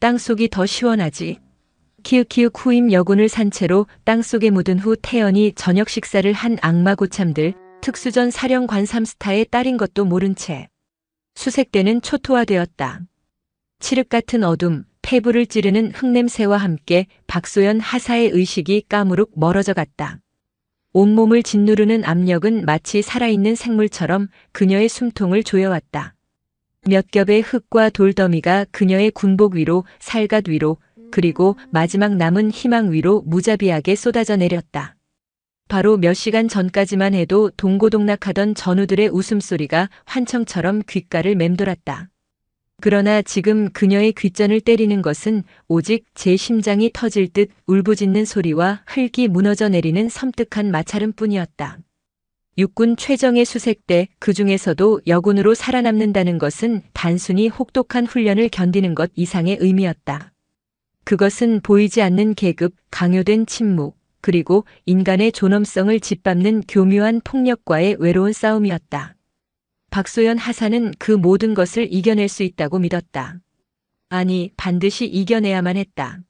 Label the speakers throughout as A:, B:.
A: 땅속이 더 시원하지. 키읔키읔 후임 여군을 산채로 땅속에 묻은 후 태연히 저녁 식사를 한 악마 고참들, 특수전 사령관 3스타의 딸인 것도 모른 채 수색대는 초토화되었다. 칠흑 같은 어둠, 폐부를 찌르는 흙냄새와 함께 박소연 하사의 의식이 까무룩 멀어져 갔다. 온몸을 짓누르는 압력은 마치 살아있는 생물처럼 그녀의 숨통을 조여왔다. 몇 겹의 흙과 돌더미가 그녀의 군복 위로, 살갗 위로, 그리고 마지막 남은 희망 위로 무자비하게 쏟아져 내렸다. 바로 몇 시간 전까지만 해도 동고동락하던 전우들의 웃음소리가 환청처럼 귓가를 맴돌았다. 그러나 지금 그녀의 귓전을 때리는 것은 오직 제 심장이 터질 듯 울부짖는 소리와 흙이 무너져 내리는 섬뜩한 마찰음뿐이었다. 육군 최정예 수색대, 그 중에서도 여군으로 살아남는다는 것은 단순히 혹독한 훈련을 견디는 것 이상의 의미였다. 그것은 보이지 않는 계급, 강요된 침묵, 그리고 인간의 존엄성을 짓밟는 교묘한 폭력과의 외로운 싸움이었다. 박소연 하사는 그 모든 것을 이겨낼 수 있다고 믿었다. 아니, 반드시 이겨내야만 했다.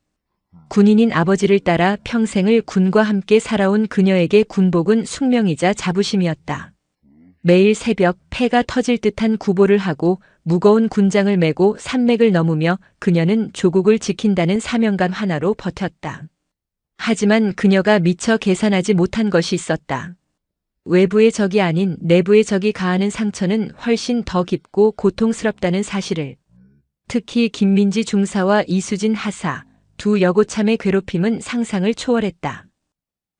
A: 군인인 아버지를 따라 평생을 군과 함께 살아온 그녀에게 군복은 숙명이자 자부심이었다. 매일 새벽 폐가 터질 듯한 구보를 하고 무거운 군장을 메고 산맥을 넘으며 그녀는 조국을 지킨다는 사명감 하나로 버텼다. 하지만 그녀가 미처 계산하지 못한 것이 있었다. 외부의 적이 아닌 내부의 적이 가하는 상처는 훨씬 더 깊고 고통스럽다는 사실을. 특히 김민지 중사와 이수진 하사, 두 여고참의 괴롭힘은 상상을 초월했다.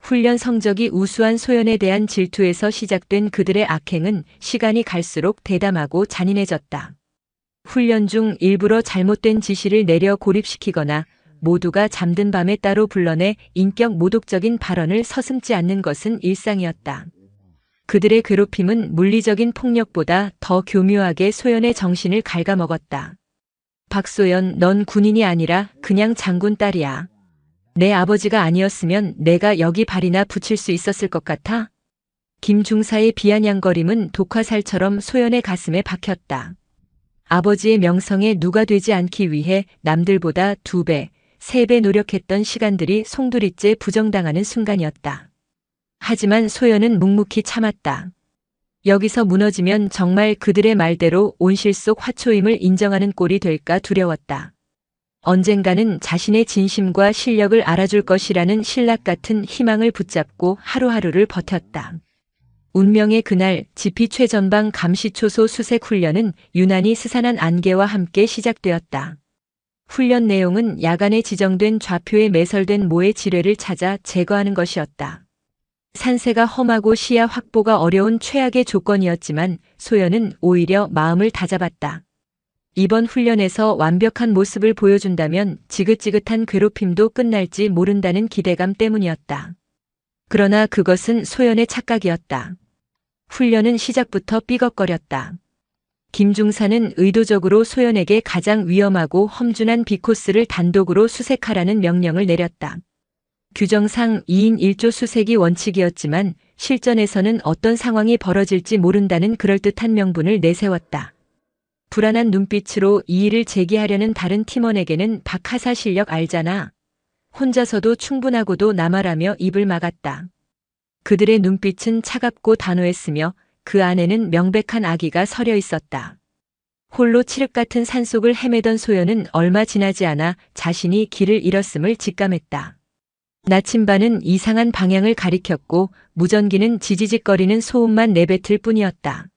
A: 훈련 성적이 우수한 소연에 대한 질투에서 시작된 그들의 악행은 시간이 갈수록 대담하고 잔인해졌다. 훈련 중 일부러 잘못된 지시를 내려 고립시키거나 모두가 잠든 밤에 따로 불러내 인격 모독적인 발언을 서슴지 않는 것은 일상이었다. 그들의 괴롭힘은 물리적인 폭력보다 더 교묘하게 소연의 정신을 갉아먹었다. 박소연, 넌 군인이 아니라 그냥 장군 딸이야. 내 아버지가 아니었으면 내가 여기 발이나 붙일 수 있었을 것 같아? 김 중사의 비아냥거림은 독화살처럼 소연의 가슴에 박혔다. 아버지의 명성에 누가 되지 않기 위해 남들보다 2배, 3배 노력했던 시간들이 송두리째 부정당하는 순간이었다. 하지만 소연은 묵묵히 참았다. 여기서 무너지면 정말 그들의 말대로 온실 속 화초임을 인정하는 꼴이 될까 두려웠다. 언젠가는 자신의 진심과 실력을 알아줄 것이라는 신락 같은 희망을 붙잡고 하루하루를 버텼다. 운명의 그날 지피 최전방 감시초소 수색 훈련은 유난히 스산한 안개와 함께 시작되었다. 훈련 내용은 야간에 지정된 좌표에 매설된 모의 지뢰를 찾아 제거하는 것이었다. 산세가 험하고 시야 확보가 어려운 최악의 조건이었지만 소연은 오히려 마음을 다잡았다. 이번 훈련에서 완벽한 모습을 보여준다면 지긋지긋한 괴롭힘도 끝날지 모른다는 기대감 때문이었다. 그러나 그것은 소연의 착각이었다. 훈련은 시작부터 삐걱거렸다. 김 중사는 의도적으로 소연에게 가장 위험하고 험준한 B코스를 단독으로 수색하라는 명령을 내렸다. 규정상 2인 1조 수색이 원칙이었지만 실전에서는 어떤 상황이 벌어질지 모른다는 그럴듯한 명분을 내세웠다. 불안한 눈빛으로 이 일을 제기하려는 다른 팀원에게는 박하사 실력 알잖아. 혼자서도 충분하고도 남아라며 입을 막았다. 그들의 눈빛은 차갑고 단호했으며 그 안에는 명백한 악의가 서려 있었다. 홀로 칠흑 같은 산속을 헤매던 소연은 얼마 지나지 않아 자신이 길을 잃었음을 직감했다. 나침반은 이상한 방향을 가리켰고 무전기는 지지직거리는 소음만 내뱉을 뿐이었다.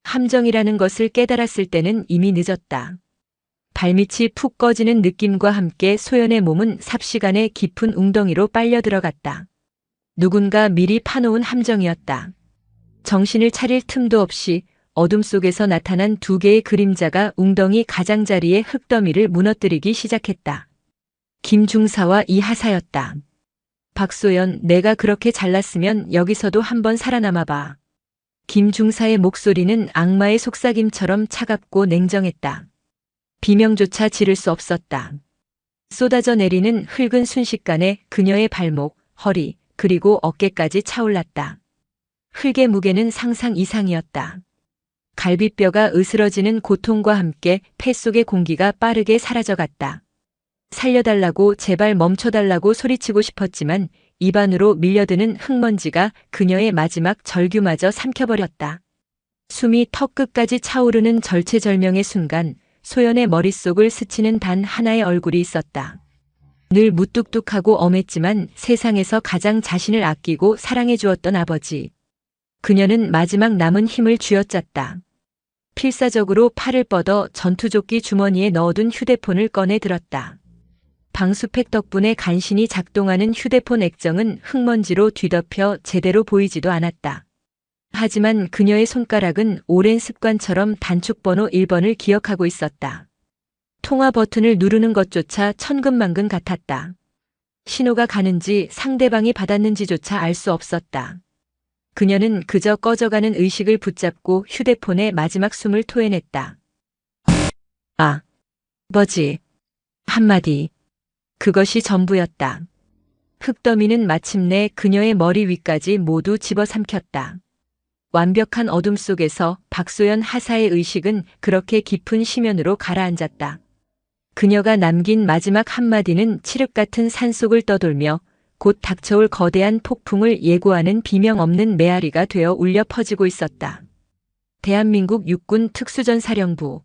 A: 함정이라는 것을 깨달았을 때는 이미 늦었다. 발밑이 푹 꺼지는 느낌과 함께 소연의 몸은 삽시간에 깊은 웅덩이로 빨려 들어갔다. 누군가 미리 파놓은 함정이었다. 정신을 차릴 틈도 없이 어둠 속에서 나타난 2개의 그림자가 웅덩이 가장자리의 흙더미를 무너뜨리기 시작했다. 김 중사와 이 하사였다. 박소연, 내가 그렇게 잘났으면 여기서도 한번 살아남아봐. 김 중사의 목소리는 악마의 속삭임처럼 차갑고 냉정했다. 비명조차 지를 수 없었다. 쏟아져 내리는 흙은 순식간에 그녀의 발목, 허리, 그리고 어깨까지 차올랐다. 흙의 무게는 상상 이상이었다. 갈비뼈가 으스러지는 고통과 함께 폐 속의 공기가 빠르게 사라져갔다. 살려달라고 제발 멈춰달라고 소리치고 싶었지만 입안으로 밀려드는 흙먼지가 그녀의 마지막 절규마저 삼켜버렸다. 숨이 턱끝까지 차오르는 절체절명의 순간 소연의 머릿속을 스치는 단 하나의 얼굴이 있었다. 늘 무뚝뚝하고 엄했지만 세상에서 가장 자신을 아끼고 사랑해 주었던 아버지. 그녀는 마지막 남은 힘을 쥐어짰다. 필사적으로 팔을 뻗어 전투조끼 주머니에 넣어둔 휴대폰을 꺼내 들었다. 방수팩 덕분에 간신히 작동하는 휴대폰 액정은 흙먼지로 뒤덮여 제대로 보이지도 않았다. 하지만 그녀의 손가락은 오랜 습관처럼 단축번호 1번을 기억하고 있었다. 통화 버튼을 누르는 것조차 천근만근 같았다. 신호가 가는지 상대방이 받았는지조차 알 수 없었다. 그녀는 그저 꺼져가는 의식을 붙잡고 휴대폰에 마지막 숨을 토해냈다. 아, 뭐지? 한마디. 그것이 전부였다. 흙더미는 마침내 그녀의 머리 위까지 모두 집어삼켰다. 완벽한 어둠 속에서 박소연 하사의 의식은 그렇게 깊은 심연으로 가라앉았다. 그녀가 남긴 마지막 한마디는 칠흑 같은 산속을 떠돌며 곧 닥쳐올 거대한 폭풍을 예고하는 비명 없는 메아리가 되어 울려 퍼지고 있었다. 대한민국 육군 특수전사령부.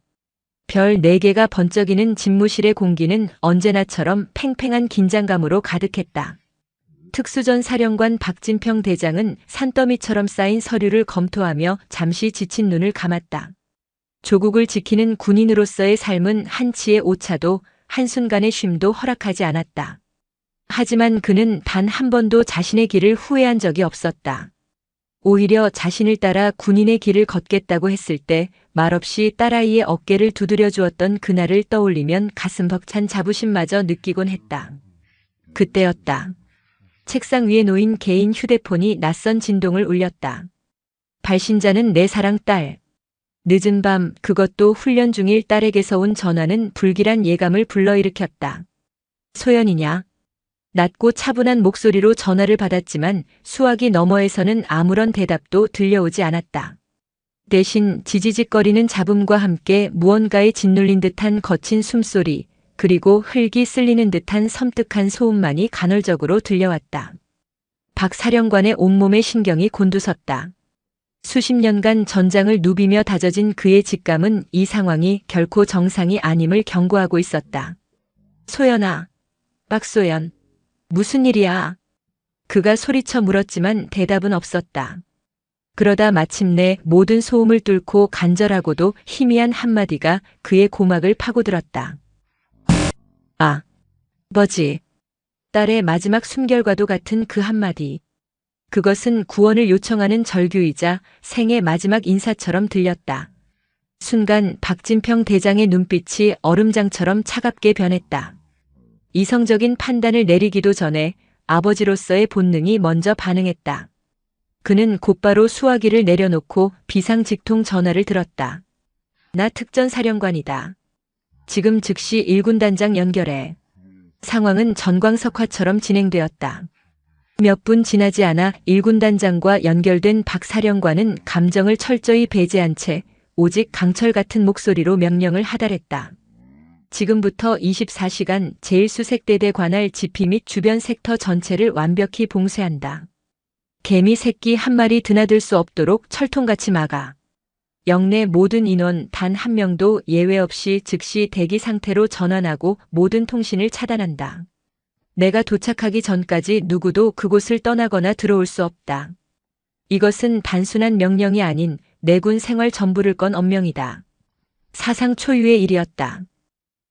A: 별 4개가 번쩍이는 집무실의 공기는 언제나처럼 팽팽한 긴장감으로 가득했다. 특수전사령관 박진평 대장은 산더미처럼 쌓인 서류를 검토하며 잠시 지친 눈을 감았다. 조국을 지키는 군인으로서의 삶은 한치의 오차도 한순간의 쉼도 허락하지 않았다. 하지만 그는 단 한 번도 자신의 길을 후회한 적이 없었다. 오히려 자신을 따라 군인의 길을 걷겠다고 했을 때 말없이 딸아이의 어깨를 두드려 주었던 그날을 떠올리면 가슴 벅찬 자부심마저 느끼곤 했다. 그때였다. 책상 위에 놓인 개인 휴대폰이 낯선 진동을 울렸다. 발신자는 내 사랑 딸. 늦은 밤 그것도 훈련 중일 딸에게서 온 전화는 불길한 예감을 불러일으켰다. 소연이냐? 낮고 차분한 목소리로 전화를 받았지만 수화기 너머에서는 아무런 대답도 들려오지 않았다. 대신 지지직거리는 잡음과 함께 무언가에 짓눌린 듯한 거친 숨소리, 그리고 흙이 쓸리는 듯한 섬뜩한 소음만이 간헐적으로 들려왔다. 박 사령관의 온몸의 신경이 곤두섰다. 수십 년간 전장을 누비며 다져진 그의 직감은 이 상황이 결코 정상이 아님을 경고하고 있었다. 소연아, 박소연, 무슨 일이야? 그가 소리쳐 물었지만 대답은 없었다. 그러다 마침내 모든 소음을 뚫고 간절하고도 희미한 한마디가 그의 고막을 파고들었다. 아, 뭐지? 딸의 마지막 숨결과도 같은 그 한마디. 그것은 구원을 요청하는 절규이자 생의 마지막 인사처럼 들렸다. 순간 박진평 대장의 눈빛이 얼음장처럼 차갑게 변했다. 이성적인 판단을 내리기도 전에 아버지로서의 본능이 먼저 반응했다. 그는 곧바로 수화기를 내려놓고 비상직통 전화를 들었다. 나 특전사령관이다. 지금 즉시 1군 단장 연결해. 상황은 전광석화처럼 진행되었다. 몇 분 지나지 않아 1군 단장과 연결된 박 사령관은 감정을 철저히 배제한 채 오직 강철 같은 목소리로 명령을 하달했다. 지금부터 24시간 제1수색대대 관할 지피 및 주변 섹터 전체를 완벽히 봉쇄한다. 개미 새끼 한 마리 드나들 수 없도록 철통같이 막아. 영내 모든 인원 단 한 명도 예외 없이 즉시 대기 상태로 전환하고 모든 통신을 차단한다. 내가 도착하기 전까지 누구도 그곳을 떠나거나 들어올 수 없다. 이것은 단순한 명령이 아닌 내군 생활 전부를 건 엄명이다. 사상 초유의 일이었다.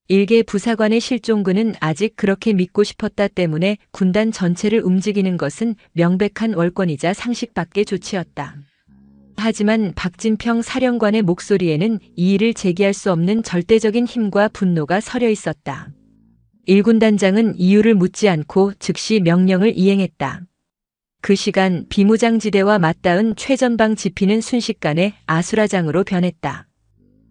A: 일개 부사관의 실종근은 아직 그렇게 믿고 싶었다 때문에 군단 전체를 움직이는 것은 명백한 월권이자 상식밖의 조치였다. 하지만 박진평 사령관의 목소리에는 이 일을 제기할 수 없는 절대적인 힘과 분노가 서려 있었다. 1군 단장은 이유를 묻지 않고 즉시 명령을 이행했다. 그 시간 비무장지대와 맞닿은 최전방 지피는 순식간에 아수라장으로 변했다.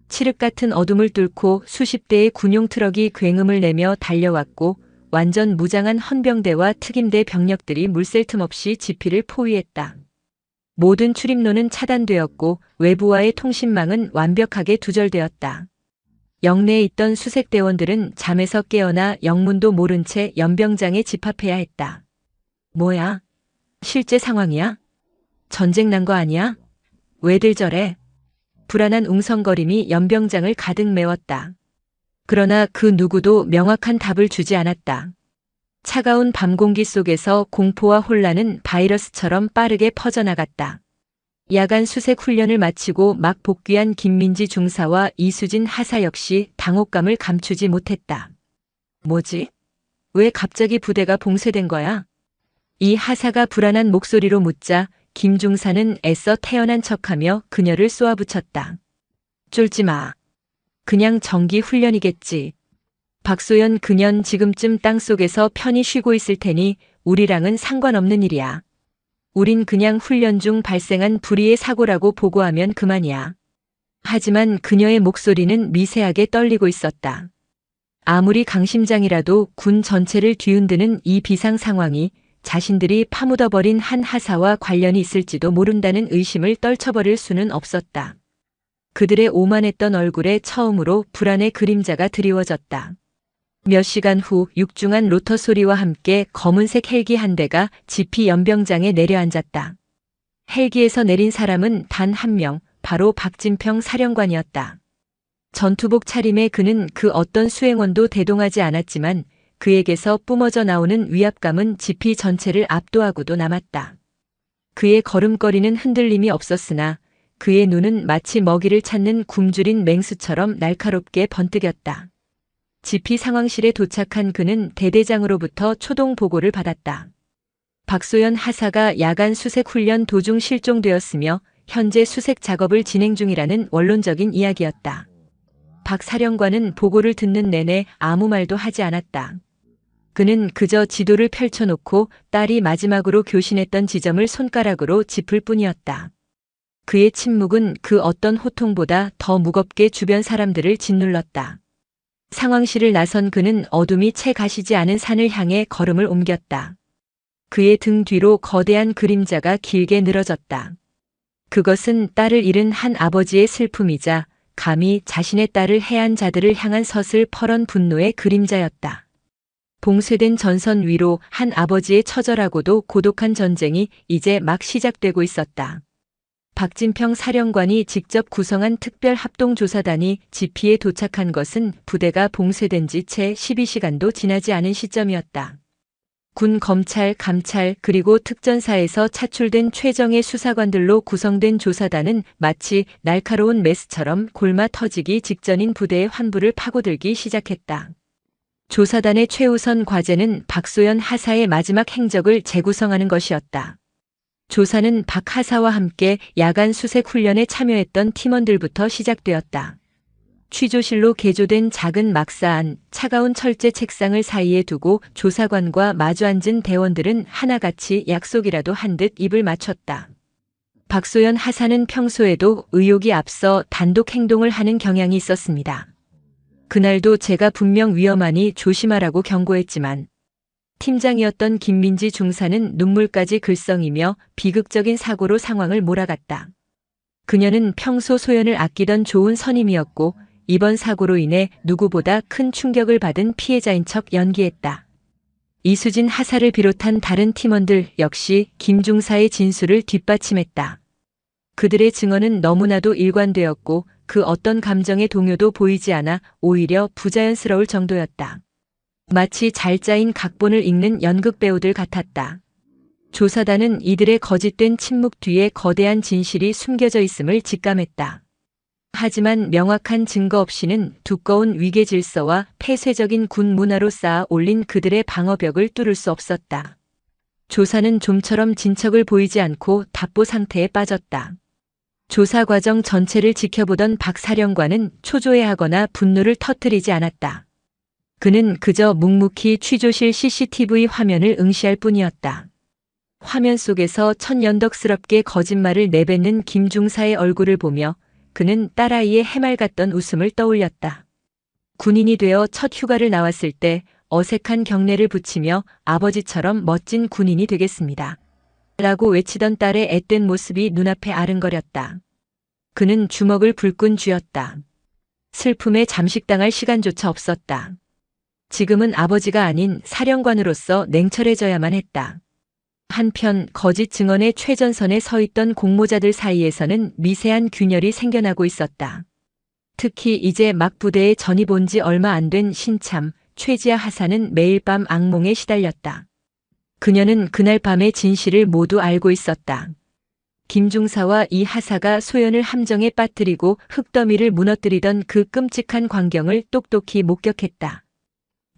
A: 칠흑 같은 어둠을 뚫고 수십 대의 군용 트럭이 굉음을 내며 달려왔고 완전 무장한 헌병대와 특임대 병력들이 물샐 틈 없이 지피를 포위했다. 모든 출입로는 차단되었고 외부와의 통신망은 완벽하게 두절되었다. 영내에 있던 수색대원들은 잠에서 깨어나 영문도 모른 채 연병장에 집합해야 했다. 뭐야? 실제 상황이야? 전쟁 난 거 아니야? 왜들 저래? 불안한 웅성거림이 연병장을 가득 메웠다. 그러나 그 누구도 명확한 답을 주지 않았다. 차가운 밤 공기 속에서 공포와 혼란은 바이러스처럼 빠르게 퍼져나갔다. 야간 수색 훈련을 마치고 막 복귀한 김민지 중사와 이수진 하사 역시 당혹감을 감추지 못했다. 뭐지? 왜 갑자기 부대가 봉쇄된 거야? 이 하사가 불안한 목소리로 묻자 김 중사는 애써 태연한 척하며 그녀를 쏘아붙였다. 쫄지 마. 그냥 정기 훈련이겠지. 박소연 그년 지금쯤 땅속에서 편히 쉬고 있을 테니 우리랑은 상관없는 일이야. 우린 그냥 훈련 중 발생한 불의의 사고라고 보고하면 그만이야. 하지만 그녀의 목소리는 미세하게 떨리고 있었다. 아무리 강심장이라도 군 전체를 뒤흔드는 이 비상 상황이 자신들이 파묻어버린 한 하사와 관련이 있을지도 모른다는 의심을 떨쳐버릴 수는 없었다. 그들의 오만했던 얼굴에 처음으로 불안의 그림자가 드리워졌다. 몇 시간 후 육중한 로터 소리와 함께 검은색 헬기 한 대가 지피 연병장에 내려앉았다. 헬기에서 내린 사람은 단 한 명, 바로 박진평 사령관이었다. 전투복 차림의 그는 그 어떤 수행원도 대동하지 않았지만 그에게서 뿜어져 나오는 위압감은 지피 전체를 압도하고도 남았다. 그의 걸음걸이는 흔들림이 없었으나 그의 눈은 마치 먹이를 찾는 굶주린 맹수처럼 날카롭게 번뜩였다. 지피 상황실에 도착한 그는 대대장으로부터 초동 보고를 받았다. 박소연 하사가 야간 수색 훈련 도중 실종되었으며 현재 수색 작업을 진행 중이라는 원론적인 이야기였다. 박 사령관은 보고를 듣는 내내 아무 말도 하지 않았다. 그는 그저 지도를 펼쳐놓고 딸이 마지막으로 교신했던 지점을 손가락으로 짚을 뿐이었다. 그의 침묵은 그 어떤 호통보다 더 무겁게 주변 사람들을 짓눌렀다. 상황실을 나선 그는 어둠이 채 가시지 않은 산을 향해 걸음을 옮겼다. 그의 등 뒤로 거대한 그림자가 길게 늘어졌다. 그것은 딸을 잃은 한 아버지의 슬픔이자 감히 자신의 딸을 해한 자들을 향한 서슬퍼런 분노의 그림자였다. 봉쇄된 전선 위로 한 아버지의 처절하고도 고독한 전쟁이 이제 막 시작되고 있었다. 박진평 사령관이 직접 구성한 특별합동조사단이 지피에 도착한 것은 부대가 봉쇄된 지 채 12시간도 지나지 않은 시점이었다. 군, 검찰, 감찰 그리고 특전사에서 차출된 최정예 수사관들로 구성된 조사단은 마치 날카로운 메스처럼 골마 터지기 직전인 부대의 환부를 파고들기 시작했다. 조사단의 최우선 과제는 박소연 하사의 마지막 행적을 재구성하는 것이었다. 조사는 박 하사와 함께 야간 수색 훈련에 참여했던 팀원들부터 시작되었다. 취조실로 개조된 작은 막사 안 차가운 철제 책상을 사이에 두고 조사관과 마주 앉은 대원들은 하나같이 약속이라도 한 듯 입을 맞췄다. 박소연 하사는 평소에도 의욕이 앞서 단독 행동을 하는 경향이 있었습니다. 그날도 제가 분명 위험하니 조심하라고 경고했지만 팀장이었던 김민지 중사는 눈물까지 글썽이며 비극적인 사고로 상황을 몰아갔다. 그녀는 평소 소연을 아끼던 좋은 선임이었고 이번 사고로 인해 누구보다 큰 충격을 받은 피해자인 척 연기했다. 이수진 하사를 비롯한 다른 팀원들 역시 김 중사의 진술을 뒷받침했다. 그들의 증언은 너무나도 일관되었고 그 어떤 감정의 동요도 보이지 않아 오히려 부자연스러울 정도였다. 마치 잘 짜인 각본을 읽는 연극 배우들 같았다. 조사단은 이들의 거짓된 침묵 뒤에 거대한 진실이 숨겨져 있음을 직감했다. 하지만 명확한 증거 없이는 두꺼운 위계 질서와 폐쇄적인 군 문화로 쌓아 올린 그들의 방어벽을 뚫을 수 없었다. 조사는 좀처럼 진척을 보이지 않고 답보 상태에 빠졌다. 조사 과정 전체를 지켜보던 박 사령관은 초조해하거나 분노를 터뜨리지 않았다. 그는 그저 묵묵히 취조실 CCTV 화면을 응시할 뿐이었다. 화면 속에서 천연덕스럽게 거짓말을 내뱉는 김 중사의 얼굴을 보며 그는 딸아이의 해맑았던 웃음을 떠올렸다. 군인이 되어 첫 휴가를 나왔을 때 어색한 경례를 붙이며 아버지처럼 멋진 군인이 되겠습니다. 라고 외치던 딸의 앳된 모습이 눈앞에 아른거렸다. 그는 주먹을 불끈 쥐었다. 슬픔에 잠식당할 시간조차 없었다. 지금은 아버지가 아닌 사령관으로서 냉철해져야만 했다. 한편 거짓 증언의 최전선에 서 있던 공모자들 사이에서는 미세한 균열이 생겨나고 있었다. 특히 이제 막 부대에 전입 온 지 얼마 안 된 신참, 최지아 하사는 매일 밤 악몽에 시달렸다. 그녀는 그날 밤의 진실을 모두 알고 있었다. 김중사와 이 하사가 소연을 함정에 빠뜨리고 흙더미를 무너뜨리던 그 끔찍한 광경을 똑똑히 목격했다.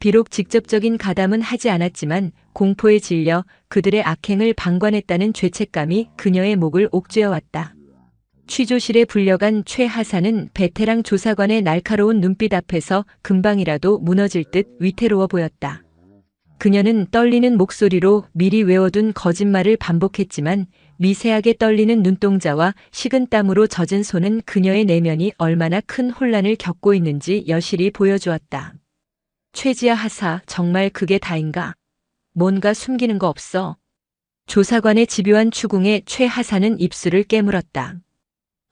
A: 비록 직접적인 가담은 하지 않았지만 공포에 질려 그들의 악행을 방관했다는 죄책감이 그녀의 목을 옥죄어왔다. 취조실에 불려간 최 하사는 베테랑 조사관의 날카로운 눈빛 앞에서 금방이라도 무너질 듯 위태로워 보였다. 그녀는 떨리는 목소리로 미리 외워둔 거짓말을 반복했지만 미세하게 떨리는 눈동자와 식은 땀으로 젖은 손은 그녀의 내면이 얼마나 큰 혼란을 겪고 있는지 여실히 보여주었다. 최지아 하사, 정말 그게 다인가? 뭔가 숨기는 거 없어? 조사관의 집요한 추궁에 최 하사는 입술을 깨물었다.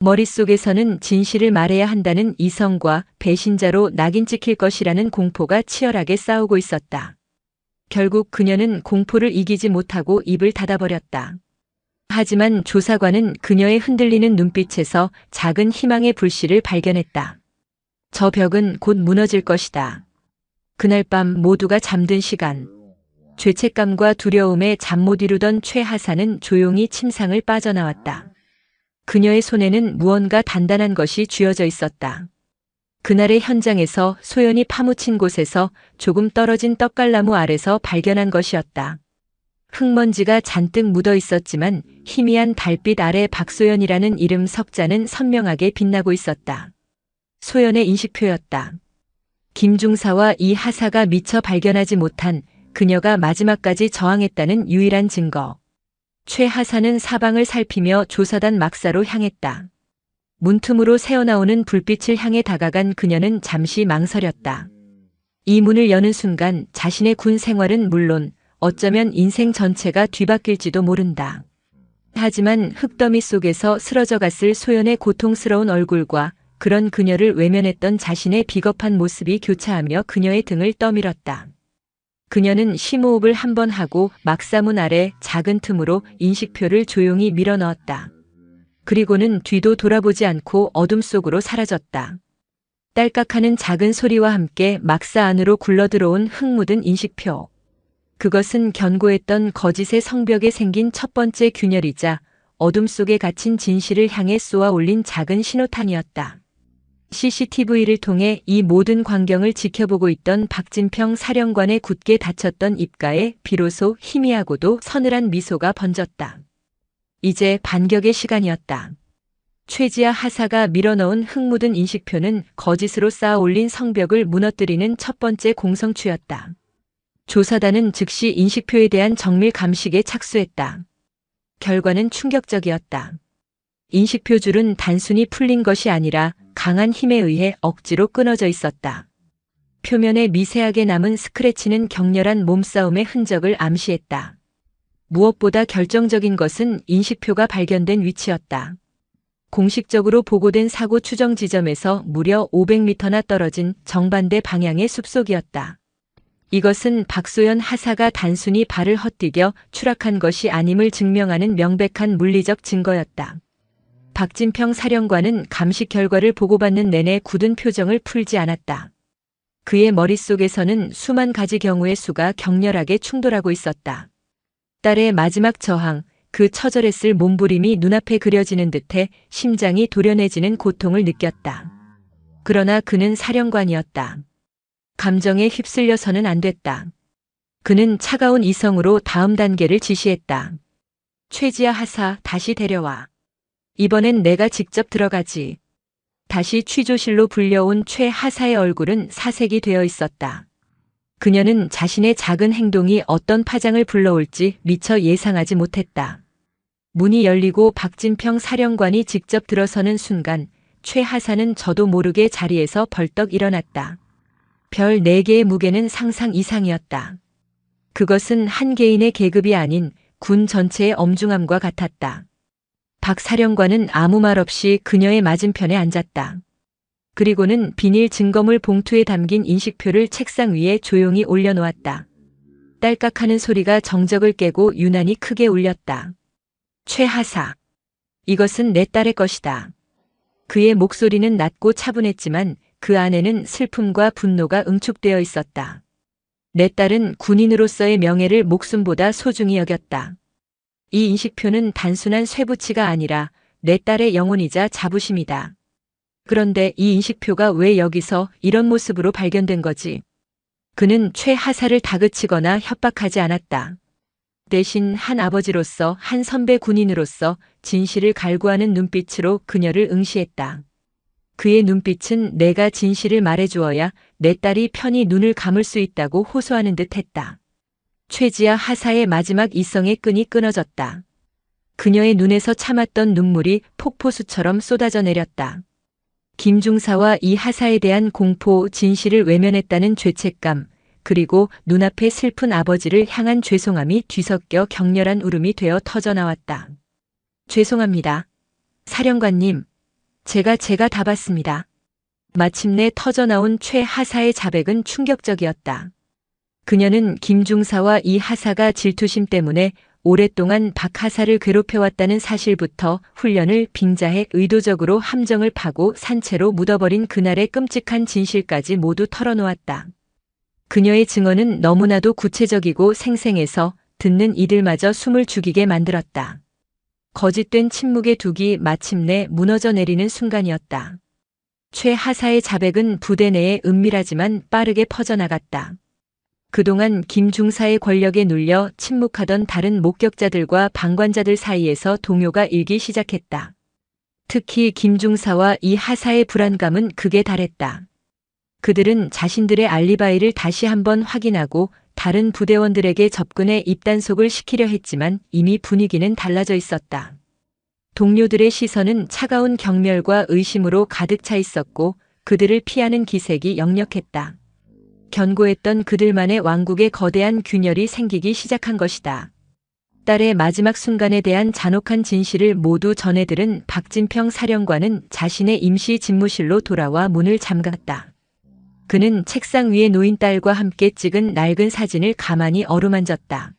A: 머릿속에서는 진실을 말해야 한다는 이성과 배신자로 낙인 찍힐 것이라는 공포가 치열하게 싸우고 있었다. 결국 그녀는 공포를 이기지 못하고 입을 닫아버렸다. 하지만 조사관은 그녀의 흔들리는 눈빛에서 작은 희망의 불씨를 발견했다. 저 벽은 곧 무너질 것이다. 그날 밤 모두가 잠든 시간, 죄책감과 두려움에 잠 못 이루던 최 하사는 조용히 침상을 빠져나왔다. 그녀의 손에는 무언가 단단한 것이 쥐어져 있었다. 그날의 현장에서 소연이 파묻힌 곳에서 조금 떨어진 떡갈나무 아래서 발견한 것이었다. 흙먼지가 잔뜩 묻어 있었지만 희미한 달빛 아래 박소연이라는 이름 석자는 선명하게 빛나고 있었다. 소연의 인식표였다. 김중사와 이 하사가 미처 발견하지 못한 그녀가 마지막까지 저항했다는 유일한 증거. 최 하사는 사방을 살피며 조사단 막사로 향했다. 문틈으로 새어나오는 불빛을 향해 다가간 그녀는 잠시 망설였다. 이 문을 여는 순간 자신의 군 생활은 물론 어쩌면 인생 전체가 뒤바뀔지도 모른다. 하지만 흙더미 속에서 쓰러져 갔을 소연의 고통스러운 얼굴과 그런 그녀를 외면했던 자신의 비겁한 모습이 교차하며 그녀의 등을 떠밀었다. 그녀는 심호흡을 한 번 하고 막사문 아래 작은 틈으로 인식표를 조용히 밀어 넣었다. 그리고는 뒤도 돌아보지 않고 어둠 속으로 사라졌다. 딸깍하는 작은 소리와 함께 막사 안으로 굴러들어온 흙 묻은 인식표. 그것은 견고했던 거짓의 성벽에 생긴 첫 번째 균열이자 어둠 속에 갇힌 진실을 향해 쏘아 올린 작은 신호탄이었다. CCTV를 통해 이 모든 광경을 지켜보고 있던 박진평 사령관의 굳게 닫혔던 입가에 비로소 희미하고도 서늘한 미소가 번졌다. 이제 반격의 시간이었다. 최지아 하사가 밀어넣은 흙 묻은 인식표는 거짓으로 쌓아 올린 성벽을 무너뜨리는 첫 번째 공성추였다. 조사단은 즉시 인식표에 대한 정밀 감식에 착수했다. 결과는 충격적이었다. 인식표 줄은 단순히 풀린 것이 아니라 강한 힘에 의해 억지로 끊어져 있었다. 표면에 미세하게 남은 스크래치는 격렬한 몸싸움의 흔적을 암시했다. 무엇보다 결정적인 것은 인식표가 발견된 위치였다. 공식적으로 보고된 사고 추정 지점에서 무려 500m나 떨어진 정반대 방향의 숲속이었다. 이것은 박소연 하사가 단순히 발을 헛디뎌 추락한 것이 아님을 증명하는 명백한 물리적 증거였다. 박진평 사령관은 감식 결과를 보고받는 내내 굳은 표정을 풀지 않았다. 그의 머릿속에서는 수만 가지 경우의 수가 격렬하게 충돌하고 있었다. 딸의 마지막 저항, 그 처절했을 몸부림이 눈앞에 그려지는 듯해 심장이 도련해지는 고통을 느꼈다. 그러나 그는 사령관이었다. 감정에 휩쓸려서는 안 됐다. 그는 차가운 이성으로 다음 단계를 지시했다. 최지아 하사, 다시 데려와. 이번엔 내가 직접 들어가지. 다시 취조실로 불려온 최 하사의 얼굴은 사색이 되어 있었다. 그녀는 자신의 작은 행동이 어떤 파장을 불러올지 미처 예상하지 못했다. 문이 열리고 박진평 사령관이 직접 들어서는 순간 최 하사는 저도 모르게 자리에서 벌떡 일어났다. 별 4개의 무게는 상상 이상이었다. 그것은 한 개인의 계급이 아닌 군 전체의 엄중함과 같았다. 박 사령관은 아무 말 없이 그녀의 맞은편에 앉았다. 그리고는 비닐 증거물 봉투에 담긴 인식표를 책상 위에 조용히 올려놓았다. 딸깍하는 소리가 정적을 깨고 유난히 크게 울렸다. 최하사. 이것은 내 딸의 것이다. 그의 목소리는 낮고 차분했지만 그 안에는 슬픔과 분노가 응축되어 있었다. 내 딸은 군인으로서의 명예를 목숨보다 소중히 여겼다. 이 인식표는 단순한 쇠붙이가 아니라 내 딸의 영혼이자 자부심이다. 그런데 이 인식표가 왜 여기서 이런 모습으로 발견된 거지? 그는 최하사를 다그치거나 협박하지 않았다. 대신 한 아버지로서, 한 선배 군인으로서 진실을 갈구하는 눈빛으로 그녀를 응시했다. 그의 눈빛은 내가 진실을 말해주어야 내 딸이 편히 눈을 감을 수 있다고 호소하는 듯 했다. 최지아 하사의 마지막 이성의 끈이 끊어졌다. 그녀의 눈에서 참았던 눈물이 폭포수처럼 쏟아져 내렸다. 김중사와 이 하사에 대한 공포, 진실을 외면했다는 죄책감, 그리고 눈앞에 슬픈 아버지를 향한 죄송함이 뒤섞여 격렬한 울음이 되어 터져나왔다. 죄송합니다. 사령관님, 제가 다 봤습니다. 마침내 터져나온 최하사의 자백은 충격적이었다. 그녀는 김중사와 이 하사가 질투심 때문에 오랫동안 박 하사를 괴롭혀왔다는 사실부터 훈련을 빙자해 의도적으로 함정을 파고 산채로 묻어버린 그날의 끔찍한 진실까지 모두 털어놓았다. 그녀의 증언은 너무나도 구체적이고 생생해서 듣는 이들마저 숨을 죽이게 만들었다. 거짓된 침묵의 둑이 마침내 무너져 내리는 순간이었다. 최하사의 자백은 부대 내에 은밀하지만 빠르게 퍼져나갔다. 그동안 김중사의 권력에 눌려 침묵하던 다른 목격자들과 방관자들 사이에서 동요가 일기 시작했다. 특히 김중사와 이 하사의 불안감은 극에 달했다. 그들은 자신들의 알리바이를 다시 한번 확인하고 다른 부대원들에게 접근해 입단속을 시키려 했지만 이미 분위기는 달라져 있었다. 동료들의 시선은 차가운 경멸과 의심으로 가득 차 있었고 그들을 피하는 기색이 역력했다. 견고했던 그들만의 왕국에 거대한 균열이 생기기 시작한 것이다. 딸의 마지막 순간에 대한 잔혹한 진실을 모두 전해들은 박진평 사령관은 자신의 임시 집무실로 돌아와 문을 잠갔다. 그는 책상 위에 놓인 딸과 함께 찍은 낡은 사진을 가만히 어루만졌다.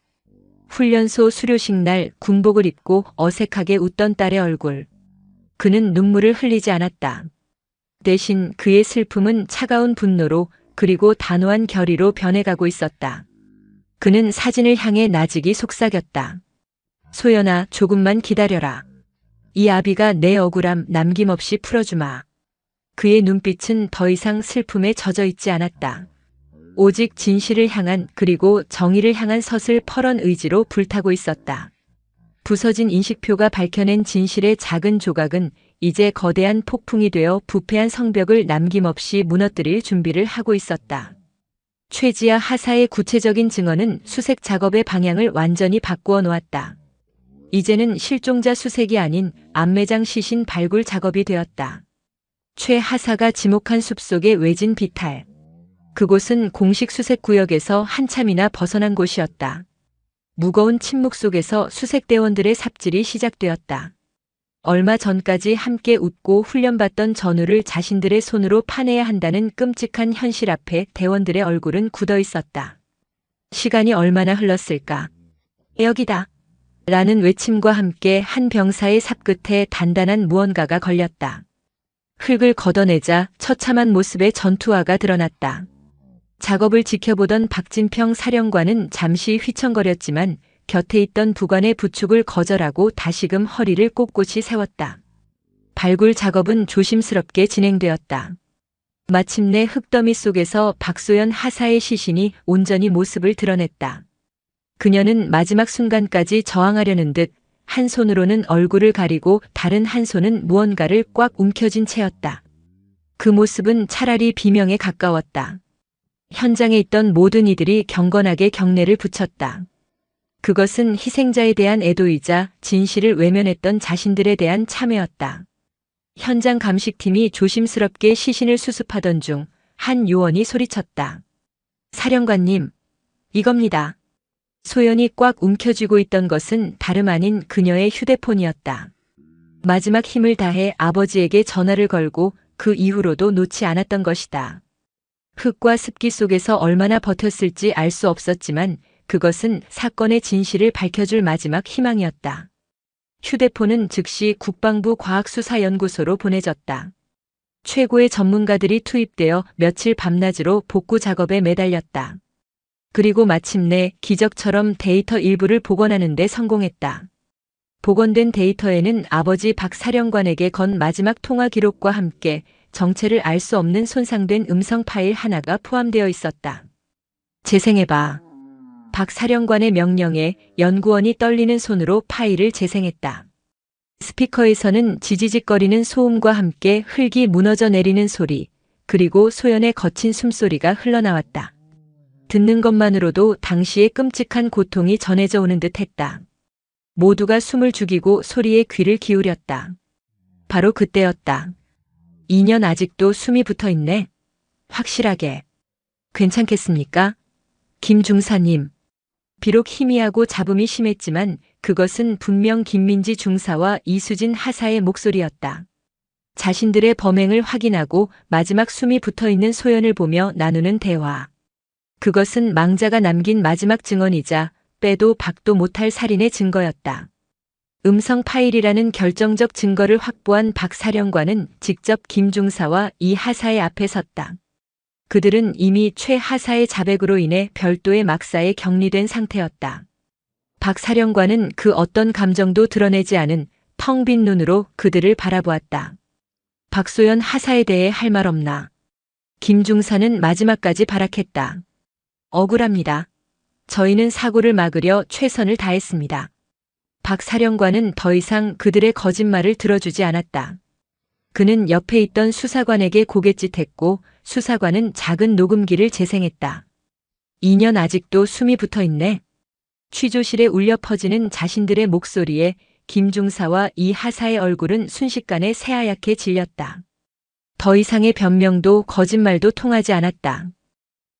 A: 훈련소 수료식 날 군복을 입고 어색하게 웃던 딸의 얼굴. 그는 눈물을 흘리지 않았다. 대신 그의 슬픔은 차가운 분노로 그리고 단호한 결의로 변해가고 있었다. 그는 사진을 향해 나직이 속삭였다. 소연아, 조금만 기다려라. 이 아비가 내 억울함 남김없이 풀어주마. 그의 눈빛은 더 이상 슬픔에 젖어 있지 않았다. 오직 진실을 향한 그리고 정의를 향한 서슬퍼런 의지로 불타고 있었다. 부서진 인식표가 밝혀낸 진실의 작은 조각은 이제 거대한 폭풍이 되어 부패한 성벽을 남김없이 무너뜨릴 준비를 하고 있었다. 최지아 하사의 구체적인 증언은 수색 작업의 방향을 완전히 바꾸어 놓았다. 이제는 실종자 수색이 아닌 암매장 시신 발굴 작업이 되었다. 최 하사가 지목한 숲속의 외진 비탈. 그곳은 공식 수색 구역에서 한참이나 벗어난 곳이었다. 무거운 침묵 속에서 수색대원들의 삽질이 시작되었다. 얼마 전까지 함께 웃고 훈련받던 전우를 자신들의 손으로 파내야 한다는 끔찍한 현실 앞에 대원들의 얼굴은 굳어 있었다. 시간이 얼마나 흘렀을까? 여기다! 라는 외침과 함께 한 병사의 삽끝에 단단한 무언가가 걸렸다. 흙을 걷어내자 처참한 모습의 전투화가 드러났다. 작업을 지켜보던 박진평 사령관은 잠시 휘청거렸지만 곁에 있던 부관의 부축을 거절하고 다시금 허리를 꼿꼿이 세웠다. 발굴 작업은 조심스럽게 진행되었다. 마침내 흙더미 속에서 박소연 하사의 시신이 온전히 모습을 드러냈다. 그녀는 마지막 순간까지 저항하려는 듯 한 손으로는 얼굴을 가리고 다른 한 손은 무언가를 꽉 움켜쥔 채였다. 그 모습은 차라리 비명에 가까웠다. 현장에 있던 모든 이들이 경건하게 경례를 붙였다. 그것은 희생자에 대한 애도이자 진실을 외면했던 자신들에 대한 참회였다. 현장 감식팀이 조심스럽게 시신을 수습하던 중 한 요원이 소리쳤다. 사령관님, 이겁니다. 소연이 꽉 움켜쥐고 있던 것은 다름 아닌 그녀의 휴대폰이었다. 마지막 힘을 다해 아버지에게 전화를 걸고 그 이후로도 놓지 않았던 것이다. 흙과 습기 속에서 얼마나 버텼을지 알 수 없었지만 그것은 사건의 진실을 밝혀줄 마지막 희망이었다. 휴대폰은 즉시 국방부 과학수사연구소로 보내졌다. 최고의 전문가들이 투입되어 며칠 밤낮으로 복구 작업에 매달렸다. 그리고 마침내 기적처럼 데이터 일부를 복원하는 데 성공했다. 복원된 데이터에는 아버지 박 사령관에게 건 마지막 통화 기록과 함께 정체를 알 수 없는 손상된 음성 파일 하나가 포함되어 있었다. 재생해봐. 박 사령관의 명령에 연구원이 떨리는 손으로 파일을 재생했다. 스피커에서는 지지직거리는 소음과 함께 흙이 무너져 내리는 소리, 그리고 소연의 거친 숨소리가 흘러나왔다. 듣는 것만으로도 당시의 끔찍한 고통이 전해져 오는 듯 했다. 모두가 숨을 죽이고 소리에 귀를 기울였다. 바로 그때였다. 2년 아직도 숨이 붙어 있네. 확실하게. 괜찮겠습니까? 김 중사님. 비록 희미하고 잡음이 심했지만 그것은 분명 김민지 중사와 이수진 하사의 목소리였다. 자신들의 범행을 확인하고 마지막 숨이 붙어 있는 소연을 보며 나누는 대화. 그것은 망자가 남긴 마지막 증언이자 빼도 박도 못할 살인의 증거였다. 음성 파일이라는 결정적 증거를 확보한 박 사령관은 직접 김 중사와 이 하사의 앞에 섰다. 그들은 이미 최 하사의 자백으로 인해 별도의 막사에 격리된 상태였다. 박 사령관은 그 어떤 감정도 드러내지 않은 텅 빈 눈으로 그들을 바라보았다. 박소연 하사에 대해 할 말 없나? 김 중사는 마지막까지 발악했다. 억울합니다. 저희는 사고를 막으려 최선을 다했습니다. 박 사령관은 더 이상 그들의 거짓말을 들어주지 않았다. 그는 옆에 있던 수사관에게 고갯짓했고 수사관은 작은 녹음기를 재생했다. 2년 아직도 숨이 붙어 있네. 취조실에 울려 퍼지는 자신들의 목소리에 김 중사와 이 하사의 얼굴은 순식간에 새하얗게 질렸다. 더 이상의 변명도 거짓말도 통하지 않았다.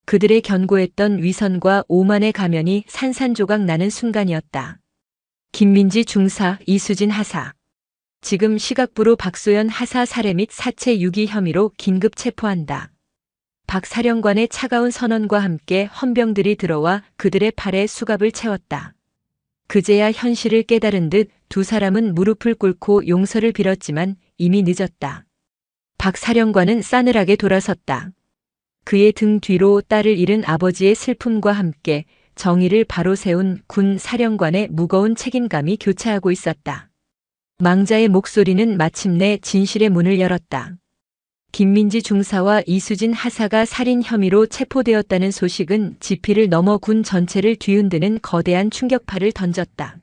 A: 그들의 견고했던 위선과 오만의 가면이 산산조각 나는 순간이었다. 김민지 중사, 이수진 하사. 지금 시각부로 박소연 하사 살해 및 사체 유기 혐의로 긴급 체포한다. 박 사령관의 차가운 선언과 함께 헌병들이 들어와 그들의 팔에 수갑을 채웠다. 그제야 현실을 깨달은 듯 두 사람은 무릎을 꿇고 용서를 빌었지만 이미 늦었다. 박 사령관은 싸늘하게 돌아섰다. 그의 등 뒤로 딸을 잃은 아버지의 슬픔과 함께 정의를 바로 세운 군 사령관의 무거운 책임감이 교차하고 있었다. 망자의 목소리는 마침내 진실의 문을 열었다. 김민지 중사와 이수진 하사가 살인 혐의로 체포되었다는 소식은 지피를 넘어 군 전체를 뒤흔드는 거대한 충격파를 던졌다.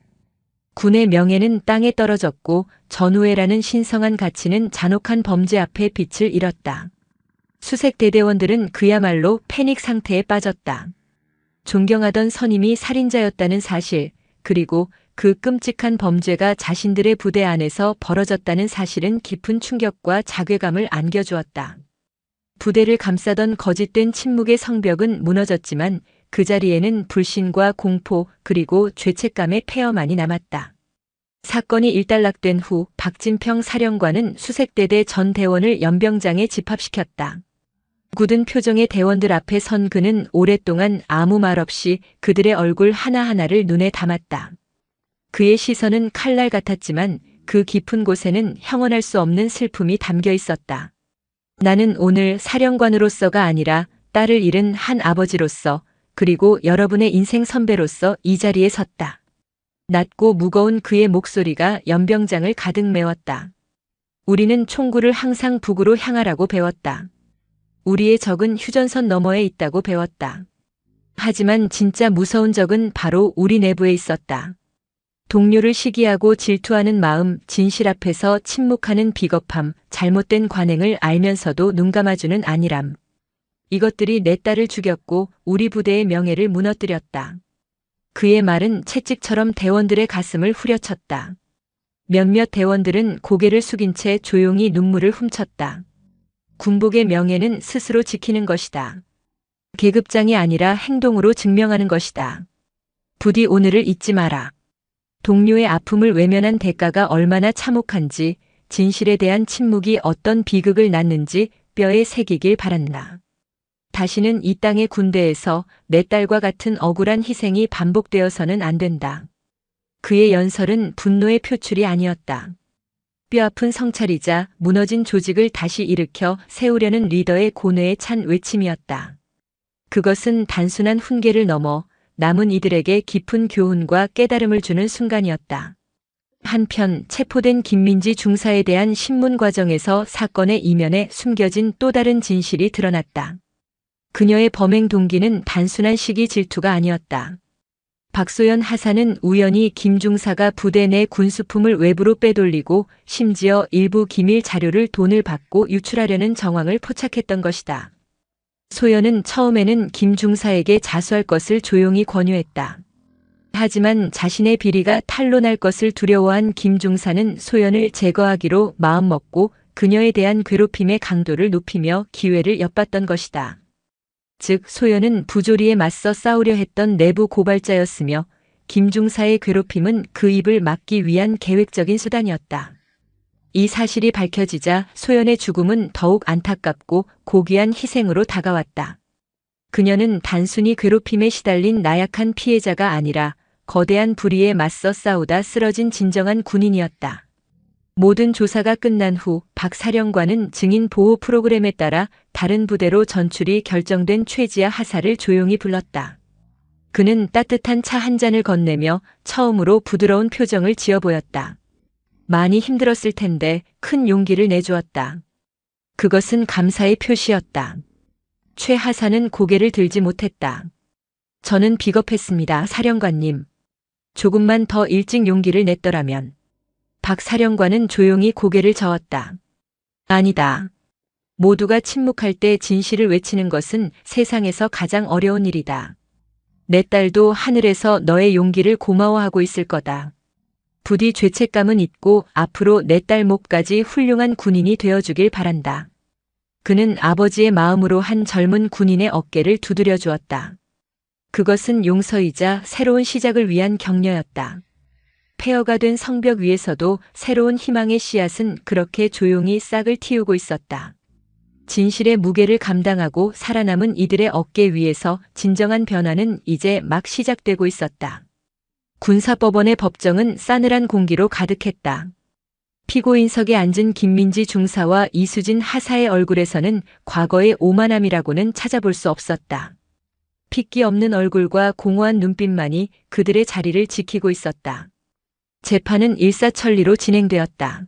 A: 군의 명예는 땅에 떨어졌고 전우회라는 신성한 가치는 잔혹한 범죄 앞에 빛을 잃었다. 수색 대대원들은 그야말로 패닉 상태에 빠졌다. 존경하던 선임이 살인자였다는 사실, 그리고 그 끔찍한 범죄가 자신들의 부대 안에서 벌어졌다는 사실은 깊은 충격과 자괴감을 안겨주었다. 부대를 감싸던 거짓된 침묵의 성벽은 무너졌지만 그 자리에는 불신과 공포 그리고 죄책감의 폐허만이 남았다. 사건이 일단락된 후 박진평 사령관은 수색대대 전 대원을 연병장에 집합시켰다. 굳은 표정의 대원들 앞에 선 그는 오랫동안 아무 말 없이 그들의 얼굴 하나하나를 눈에 담았다. 그의 시선은 칼날 같았지만 그 깊은 곳에는 형언할 수 없는 슬픔이 담겨 있었다. 나는 오늘 사령관으로서가 아니라 딸을 잃은 한 아버지로서 그리고 여러분의 인생 선배로서 이 자리에 섰다. 낮고 무거운 그의 목소리가 연병장을 가득 메웠다. 우리는 총구를 항상 북으로 향하라고 배웠다. 우리의 적은 휴전선 너머에 있다고 배웠다. 하지만 진짜 무서운 적은 바로 우리 내부에 있었다. 동료를 시기하고 질투하는 마음, 진실 앞에서 침묵하는 비겁함, 잘못된 관행을 알면서도 눈 감아주는 안일함. 이것들이 내 딸을 죽였고 우리 부대의 명예를 무너뜨렸다. 그의 말은 채찍처럼 대원들의 가슴을 후려쳤다. 몇몇 대원들은 고개를 숙인 채 조용히 눈물을 훔쳤다. 군복의 명예는 스스로 지키는 것이다. 계급장이 아니라 행동으로 증명하는 것이다. 부디 오늘을 잊지 마라. 동료의 아픔을 외면한 대가가 얼마나 참혹한지 진실에 대한 침묵이 어떤 비극을 낳는지 뼈에 새기길 바란다. 다시는 이 땅의 군대에서 내 딸과 같은 억울한 희생이 반복되어서는 안 된다. 그의 연설은 분노의 표출이 아니었다. 뼈아픈 성찰이자 무너진 조직을 다시 일으켜 세우려는 리더의 고뇌에 찬 외침이었다. 그것은 단순한 훈계를 넘어 남은 이들에게 깊은 교훈과 깨달음을 주는 순간이었다. 한편 체포된 김민지 중사에 대한 신문 과정에서 사건의 이면에 숨겨진 또 다른 진실이 드러났다. 그녀의 범행 동기는 단순한 시기 질투가 아니었다. 박소연 하사는 우연히 김 중사가 부대 내 군수품을 외부로 빼돌리고 심지어 일부 기밀 자료를 돈을 받고 유출하려는 정황을 포착했던 것이다. 소연은 처음에는 김 중사에게 자수할 것을 조용히 권유했다. 하지만 자신의 비리가 탄로날 것을 두려워한 김 중사는 소연을 제거하기로 마음먹고 그녀에 대한 괴롭힘의 강도를 높이며 기회를 엿봤던 것이다. 즉 소연은 부조리에 맞서 싸우려 했던 내부 고발자였으며 김 중사의 괴롭힘은 그 입을 막기 위한 계획적인 수단이었다. 이 사실이 밝혀지자 소연의 죽음은 더욱 안타깝고 고귀한 희생으로 다가왔다. 그녀는 단순히 괴롭힘에 시달린 나약한 피해자가 아니라 거대한 불의에 맞서 싸우다 쓰러진 진정한 군인이었다. 모든 조사가 끝난 후 박 사령관은 증인 보호 프로그램에 따라 다른 부대로 전출이 결정된 최지아 하사를 조용히 불렀다. 그는 따뜻한 차 한 잔을 건네며 처음으로 부드러운 표정을 지어 보였다. 많이 힘들었을 텐데 큰 용기를 내주었다. 그것은 감사의 표시였다. 최 하사는 고개를 들지 못했다. 저는 비겁했습니다, 사령관님. 조금만 더 일찍 용기를 냈더라면. 박 사령관은 조용히 고개를 저었다. 아니다. 모두가 침묵할 때 진실을 외치는 것은 세상에서 가장 어려운 일이다. 내 딸도 하늘에서 너의 용기를 고마워하고 있을 거다. 부디 죄책감은 잊고 앞으로 내 딸 몫까지 훌륭한 군인이 되어주길 바란다. 그는 아버지의 마음으로 한 젊은 군인의 어깨를 두드려 주었다. 그것은 용서이자 새로운 시작을 위한 격려였다. 폐허가 된 성벽 위에서도 새로운 희망의 씨앗은 그렇게 조용히 싹을 틔우고 있었다. 진실의 무게를 감당하고 살아남은 이들의 어깨 위에서 진정한 변화는 이제 막 시작되고 있었다. 군사법원의 법정은 싸늘한 공기로 가득했다. 피고인석에 앉은 김민지 중사와 이수진 하사의 얼굴에서는 과거의 오만함이라고는 찾아볼 수 없었다. 핏기 없는 얼굴과 공허한 눈빛만이 그들의 자리를 지키고 있었다. 재판은 일사천리로 진행되었다.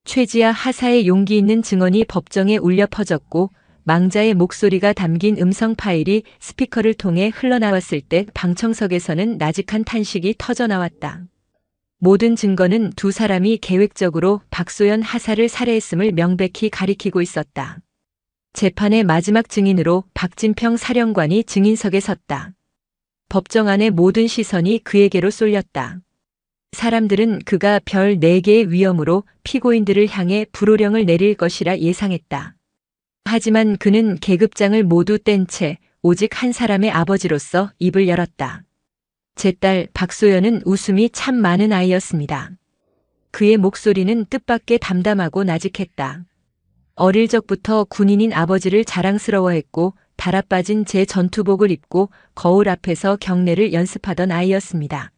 A: 최지아 하사의 용기 있는 증언이 법정에 울려 퍼졌고 망자의 목소리가 담긴 음성 파일이 스피커를 통해 흘러나왔을 때 방청석에서는 나직한 탄식이 터져나왔다. 모든 증거는 두 사람이 계획적으로 박소연 하사를 살해했음을 명백히 가리키고 있었다. 재판의 마지막 증인으로 박진평 사령관이 증인석에 섰다. 법정 안의 모든 시선이 그에게로 쏠렸다. 사람들은 그가 별 4개의 위험으로 피고인들을 향해 불호령을 내릴 것이라 예상했다. 하지만 그는 계급장을 모두 뗀 채 오직 한 사람의 아버지로서 입을 열었다. 제 딸 박소연은 웃음이 참 많은 아이였습니다. 그의 목소리는 뜻밖의 담담하고 나직했다. 어릴 적부터 군인인 아버지를 자랑스러워했고 달아빠진 제 전투복을 입고 거울 앞에서 경례를 연습하던 아이였습니다.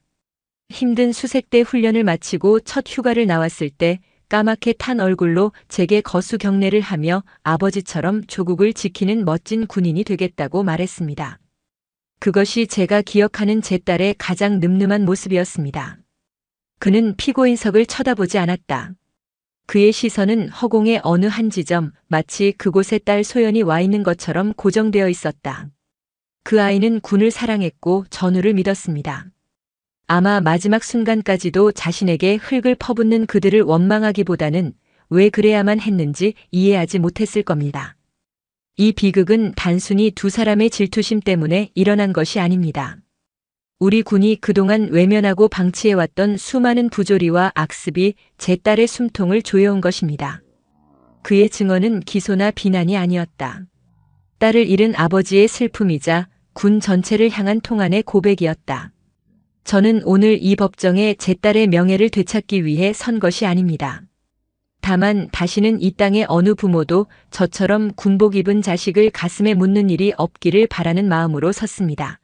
A: 힘든 수색대 훈련을 마치고 첫 휴가를 나왔을 때 까맣게 탄 얼굴로 제게 거수 경례를 하며 아버지처럼 조국을 지키는 멋진 군인이 되겠다고 말했습니다. 그것이 제가 기억하는 제 딸의 가장 늠름한 모습이었습니다. 그는 피고인석을 쳐다보지 않았다. 그의 시선은 허공의 어느 한 지점, 마치 그곳에 딸 소연이 와 있는 것처럼 고정되어 있었다. 그 아이는 군을 사랑했고 전우를 믿었습니다. 아마 마지막 순간까지도 자신에게 흙을 퍼붓는 그들을 원망하기보다는 왜 그래야만 했는지 이해하지 못했을 겁니다. 이 비극은 단순히 두 사람의 질투심 때문에 일어난 것이 아닙니다. 우리 군이 그동안 외면하고 방치해왔던 수많은 부조리와 악습이 제 딸의 숨통을 조여온 것입니다. 그의 증언은 기소나 비난이 아니었다. 딸을 잃은 아버지의 슬픔이자 군 전체를 향한 통한의 고백이었다. 저는 오늘 이 법정에 제 딸의 명예를 되찾기 위해 선 것이 아닙니다. 다만 다시는 이 땅의 어느 부모도 저처럼 군복 입은 자식을 가슴에 묻는 일이 없기를 바라는 마음으로 섰습니다.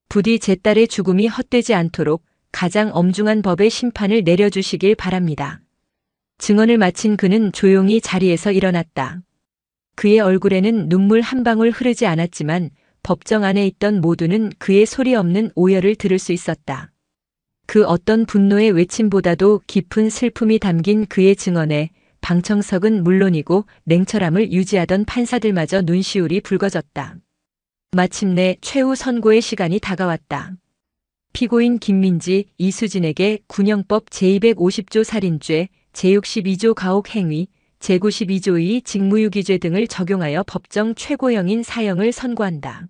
A: 부디 제 딸의 죽음이 헛되지 않도록 가장 엄중한 법의 심판을 내려주시길 바랍니다. 증언을 마친 그는 조용히 자리에서 일어났다. 그의 얼굴에는 눈물 한 방울 흐르지 않았지만 법정 안에 있던 모두는 그의 소리 없는 오열을 들을 수 있었다. 그 어떤 분노의 외침보다도 깊은 슬픔이 담긴 그의 증언에 방청석은 물론이고 냉철함을 유지하던 판사들마저 눈시울이 붉어졌다. 마침내 최후 선고의 시간이 다가왔다. 피고인 김민지, 이수진에게 군형법 제250조 살인죄, 제62조 가혹행위, 제92조 2 직무유기죄 등을 적용하여 법정 최고형인 사형을 선고한다.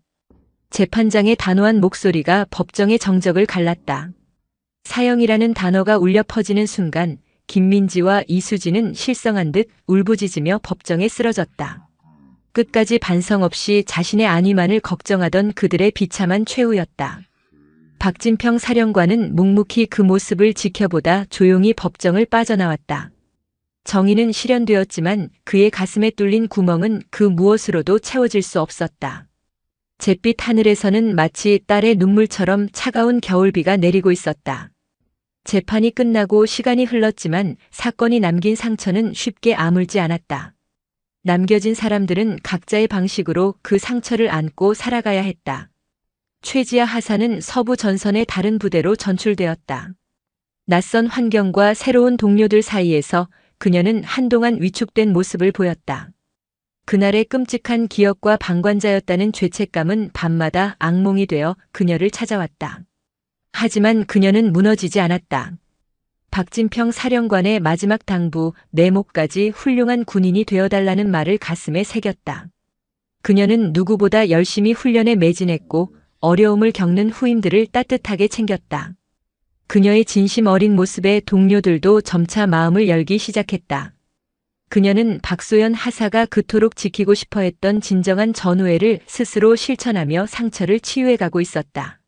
A: 재판장의 단호한 목소리가 법정의 정적을 갈랐다. 사형이라는 단어가 울려 퍼지는 순간 김민지와 이수진은 실성한 듯 울부짖으며 법정에 쓰러졌다. 끝까지 반성 없이 자신의 안위만을 걱정하던 그들의 비참한 최후였다. 박진평 사령관은 묵묵히 그 모습을 지켜보다 조용히 법정을 빠져나왔다. 정의는 실현되었지만 그의 가슴에 뚫린 구멍은 그 무엇으로도 채워질 수 없었다. 잿빛 하늘에서는 마치 딸의 눈물처럼 차가운 겨울비가 내리고 있었다. 재판이 끝나고 시간이 흘렀지만 사건이 남긴 상처는 쉽게 아물지 않았다. 남겨진 사람들은 각자의 방식으로 그 상처를 안고 살아가야 했다. 최지아 하사는 서부 전선의 다른 부대로 전출되었다. 낯선 환경과 새로운 동료들 사이에서 그녀는 한동안 위축된 모습을 보였다. 그날의 끔찍한 기억과 방관자였다는 죄책감은 밤마다 악몽이 되어 그녀를 찾아왔다. 하지만 그녀는 무너지지 않았다. 박진평 사령관의 마지막 당부, 내 목까지 훌륭한 군인이 되어달라는 말을 가슴에 새겼다. 그녀는 누구보다 열심히 훈련에 매진했고 어려움을 겪는 후임들을 따뜻하게 챙겼다. 그녀의 진심 어린 모습에 동료들도 점차 마음을 열기 시작했다. 그녀는 박소연 하사가 그토록 지키고 싶어 했던 진정한 전우애를 스스로 실천하며 상처를 치유해가고 있었다.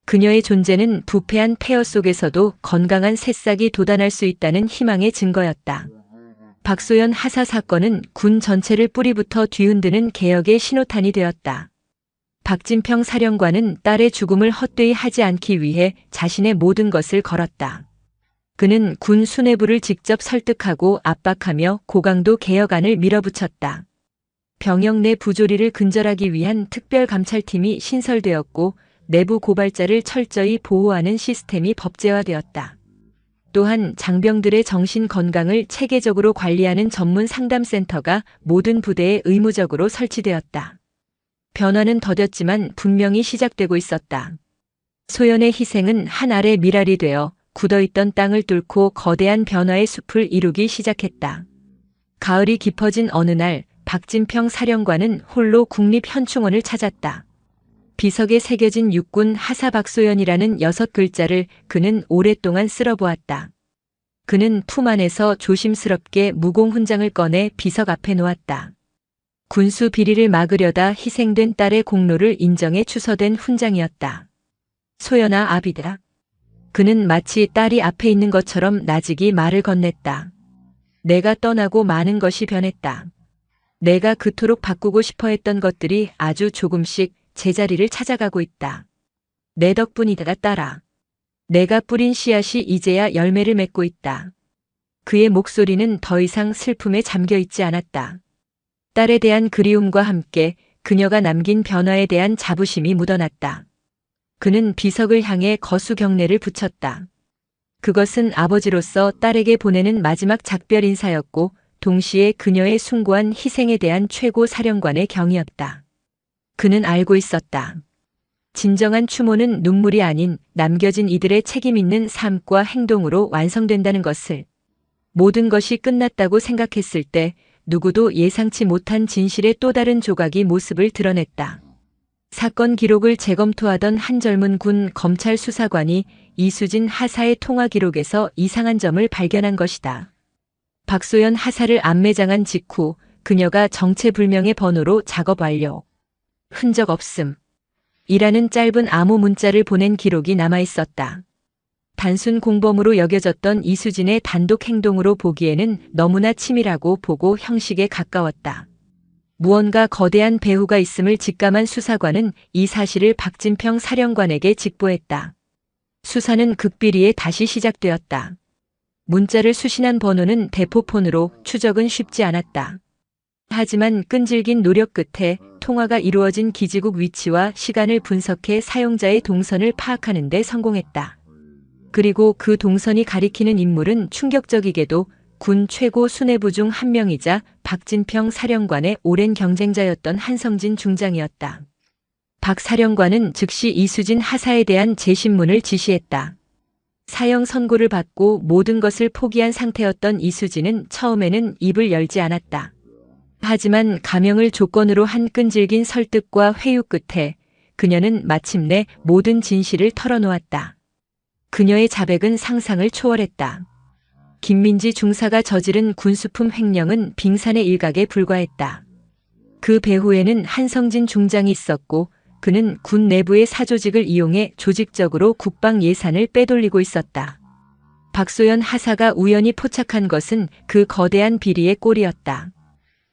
A: 그녀의 존재는 부패한 폐허 속에서도 건강한 새싹이 돋아날 수 있다는 희망의 증거였다. 박소연 하사 사건은 군 전체를 뿌리부터 뒤흔드는 개혁의 신호탄이 되었다. 박진평 사령관은 딸의 죽음을 헛되이 하지 않기 위해 자신의 모든 것을 걸었다. 그는 군 수뇌부를 직접 설득하고 압박하며 고강도 개혁안을 밀어붙였다. 병영 내 부조리를 근절하기 위한 특별감찰팀이 신설되었고 내부 고발자를 철저히 보호하는 시스템이 법제화되었다. 또한 장병들의 정신 건강을 체계적으로 관리하는 전문 상담센터가 모든 부대에 의무적으로 설치되었다. 변화는 더뎠지만 분명히 시작되고 있었다. 소연의 희생은 한 알의 밀알이 되어 굳어있던 땅을 뚫고 거대한 변화의 숲을 이루기 시작했다. 가을이 깊어진 어느 날 박진평 사령관은 홀로 국립현충원을 찾았다. 비석에 새겨진 육군 하사 박소연이라는 6글자를 그는 오랫동안 쓸어보았다. 그는 품 안에서 조심스럽게 무공훈장을 꺼내 비석 앞에 놓았다. 군수 비리를 막으려다 희생된 딸의 공로를 인정해 추서된 훈장이었다. 소연아 아비드라. 그는 마치 딸이 앞에 있는 것처럼 나직이 말을 건넸다. 내가 떠나고 많은 것이 변했다. 내가 그토록 바꾸고 싶어 했던 것들이 아주 조금씩 제자리를 찾아가고 있다. 내 덕분이다 딸아. 내가 뿌린 씨앗이 이제야 열매를 맺고 있다. 그의 목소리는 더 이상 슬픔에 잠겨 있지 않았다. 딸에 대한 그리움과 함께 그녀가 남긴 변화에 대한 자부심이 묻어났다. 그는 비석을 향해 거수 경례를 붙였다. 그것은 아버지로서 딸에게 보내는 마지막 작별 인사였고 동시에 그녀의 숭고한 희생에 대한 최고 사령관의 경이었다. 그는 알고 있었다. 진정한 추모는 눈물이 아닌 남겨진 이들의 책임 있는 삶과 행동으로 완성된다는 것을. 모든 것이 끝났다고 생각했을 때 누구도 예상치 못한 진실의 또 다른 조각이 모습을 드러냈다. 사건 기록을 재검토하던 한 젊은 군 검찰 수사관이 이수진 하사의 통화 기록에서 이상한 점을 발견한 것이다. 박소연 하사를 안매장한 직후 그녀가 정체불명의 번호로 작업 완료. 흔적 없음. 이라는 짧은 암호 문자를 보낸 기록이 남아 있었다. 단순 공범으로 여겨졌던 이수진의 단독 행동으로 보기에는 너무나 치밀하고 보고 형식에 가까웠다. 무언가 거대한 배후가 있음을 직감한 수사관은 이 사실을 박진평 사령관에게 직보했다. 수사는 극비리에 다시 시작되었다. 문자를 수신한 번호는 대포폰으로, 추적은 쉽지 않았다. 하지만 끈질긴 노력 끝에 통화가 이루어진 기지국 위치와 시간을 분석해 사용자의 동선을 파악하는 데 성공했다. 그리고 그 동선이 가리키는 인물은 충격적이게도 군 최고 수뇌부 중 한 명이자 박진평 사령관의 오랜 경쟁자였던 한성진 중장이었다. 박 사령관은 즉시 이수진 하사에 대한 재심문을 지시했다. 사형 선고를 받고 모든 것을 포기한 상태였던 이수진은 처음에는 입을 열지 않았다. 하지만 감형을 조건으로 한 끈질긴 설득과 회유 끝에 그녀는 마침내 모든 진실을 털어놓았다. 그녀의 자백은 상상을 초월했다. 김민지 중사가 저지른 군수품 횡령은 빙산의 일각에 불과했다. 그 배후에는 한성진 중장이 있었고 그는 군 내부의 사조직을 이용해 조직적으로 국방 예산을 빼돌리고 있었다. 박소연 하사가 우연히 포착한 것은 그 거대한 비리의 꼴이었다.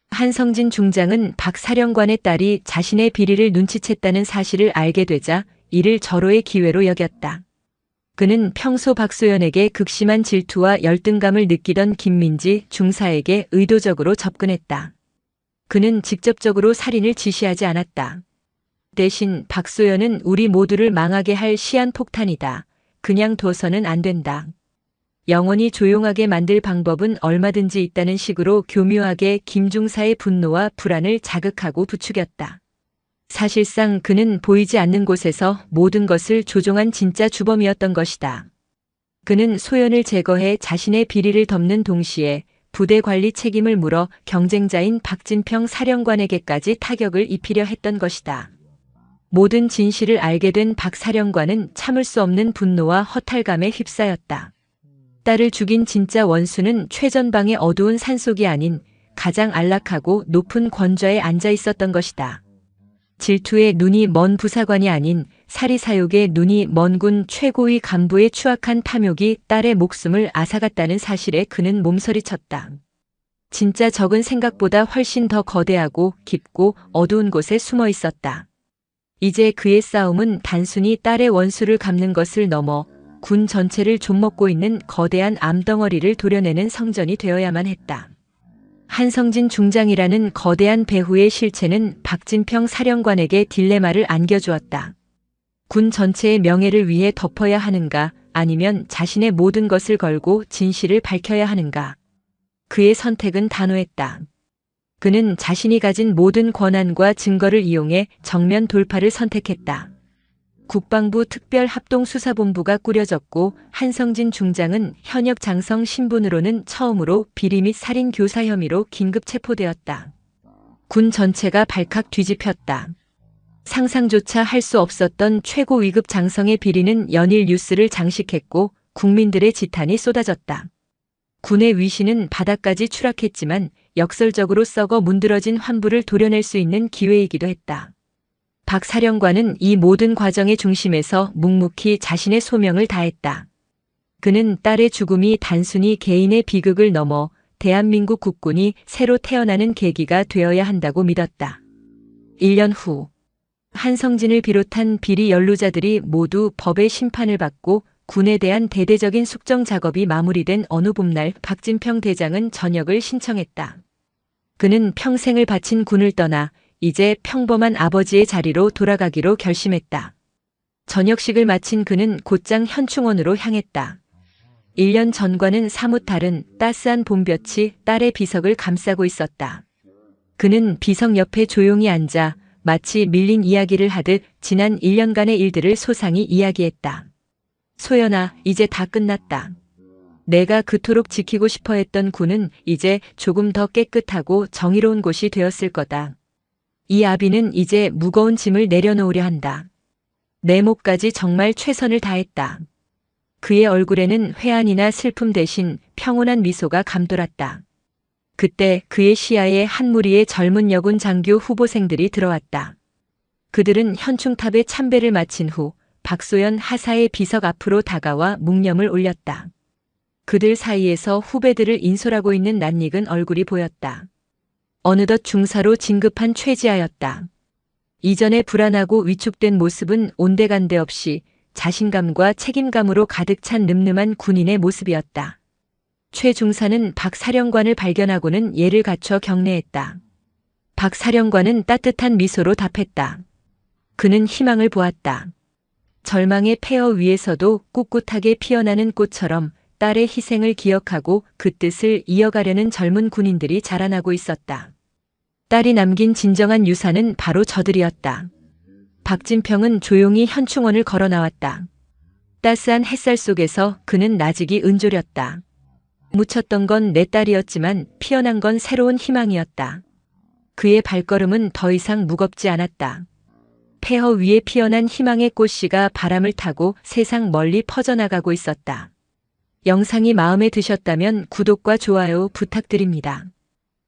A: 한성진 중장은 박 사령관의 딸이 자신의 비리를 눈치챘다는 사실을 알게 되자 이를 절호의 기회로 여겼다. 그는 평소 박소연에게 극심한 질투와 열등감을 느끼던 김민지 중사에게 의도적으로 접근했다. 그는 직접적으로 살인을 지시하지 않았다. 대신 박소연은 우리 모두를 망하게 할 시한폭탄이다. 그냥 둬서는 안 된다. 영원히 조용하게 만들 방법은 얼마든지 있다는 식으로 교묘하게 김중사의 분노와 불안을 자극하고 부추겼다. 사실상 그는 보이지 않는 곳에서 모든 것을 조종한 진짜 주범이었던 것이다. 그는 소연을 제거해 자신의 비리를 덮는 동시에 부대 관리 책임을 물어 경쟁자인 박진평 사령관에게까지 타격을 입히려 했던 것이다. 모든 진실을 알게 된 박 사령관은 참을 수 없는 분노와 허탈감에 휩싸였다. 딸을 죽인 진짜 원수는 최전방의 어두운 산속이 아닌 가장 안락하고 높은 권좌에 앉아 있었던 것이다. 질투에 눈이 먼 부사관이 아닌 사리사욕에 눈이 먼 군 최고위 간부의 추악한 탐욕이 딸의 목숨을 앗아갔다는 사실에 그는 몸서리쳤다. 진짜 적은 생각보다 훨씬 더 거대하고 깊고 어두운 곳에 숨어 있었다. 이제 그의 싸움은 단순히 딸의 원수를 갚는 것을 넘어 군 전체를 좀먹고 있는 거대한 암덩어리를 도려내는 성전이 되어야만 했다. 한성진 중장이라는 거대한 배후의 실체는 박진평 사령관에게 딜레마를 안겨주었다. 군 전체의 명예를 위해 덮어야 하는가, 아니면 자신의 모든 것을 걸고 진실을 밝혀야 하는가. 그의 선택은 단호했다. 그는 자신이 가진 모든 권한과 증거를 이용해 정면 돌파를 선택했다. 국방부 특별합동수사본부가 꾸려졌고 한성진 중장은 현역 장성 신분으로는 처음으로 비리 및 살인 교사 혐의로 긴급 체포되었다. 군 전체가 발칵 뒤집혔다. 상상조차 할 수 없었던 최고 위급 장성의 비리는 연일 뉴스를 장식했고 국민들의 지탄이 쏟아졌다. 군의 위신은 바닥까지 추락했지만 역설적으로 썩어 문드러진 환부를 도려낼 수 있는 기회이기도 했다. 박 사령관은 이 모든 과정의 중심에서 묵묵히 자신의 소명을 다했다. 그는 딸의 죽음이 단순히 개인의 비극을 넘어 대한민국 국군이 새로 태어나는 계기가 되어야 한다고 믿었다. 1년 후 한성진을 비롯한 비리 연루자들이 모두 법의 심판을 받고 군에 대한 대대적인 숙정 작업이 마무리된 어느 봄날 박진평 대장은 전역을 신청했다. 그는 평생을 바친 군을 떠나 이제 평범한 아버지의 자리로 돌아가기로 결심했다. 저녁식을 마친 그는 곧장 현충원으로 향했다. 1년 전과는 사뭇 다른 따스한 봄볕이 딸의 비석을 감싸고 있었다. 그는 비석 옆에 조용히 앉아 마치 밀린 이야기를 하듯 지난 1년간의 일들을 소상히 이야기했다. 소연아, 이제 다 끝났다. 내가 그토록 지키고 싶어 했던 군은 이제 조금 더 깨끗하고 정의로운 곳이 되었을 거다. 이 아비는 이제 무거운 짐을 내려놓으려 한다. 내 몫까지 정말 최선을 다했다. 그의 얼굴에는 회한이나 슬픔 대신 평온한 미소가 감돌았다. 그때 그의 시야에 한 무리의 젊은 여군 장교 후보생들이 들어왔다. 그들은 현충탑에 참배를 마친 후 박소연 하사의 비석 앞으로 다가와 묵념을 올렸다. 그들 사이에서 후배들을 인솔하고 있는 낯익은 얼굴이 보였다. 어느덧 중사로 진급한 최지하였다. 이전에 불안하고 위축된 모습은 온데간데 없이 자신감과 책임감으로 가득 찬 늠름한 군인의 모습이었다. 최 중사는 박 사령관을 발견하고는 예를 갖춰 경례했다. 박 사령관은 따뜻한 미소로 답했다. 그는 희망을 보았다. 절망의 폐허 위에서도 꿋꿋하게 피어나는 꽃처럼 딸의 희생을 기억하고 그 뜻을 이어가려는 젊은 군인들이 자라나고 있었다. 딸이 남긴 진정한 유산은 바로 저들이었다. 박진평은 조용히 현충원을 걸어 나왔다. 따스한 햇살 속에서 그는 나직이 은졸였다. 묻혔던 건 내 딸이었지만 피어난 건 새로운 희망이었다. 그의 발걸음은 더 이상 무겁지 않았다. 폐허 위에 피어난 희망의 꽃씨가 바람을 타고 세상 멀리 퍼져나가고 있었다. 영상이 마음에 드셨다면 구독과 좋아요 부탁드립니다.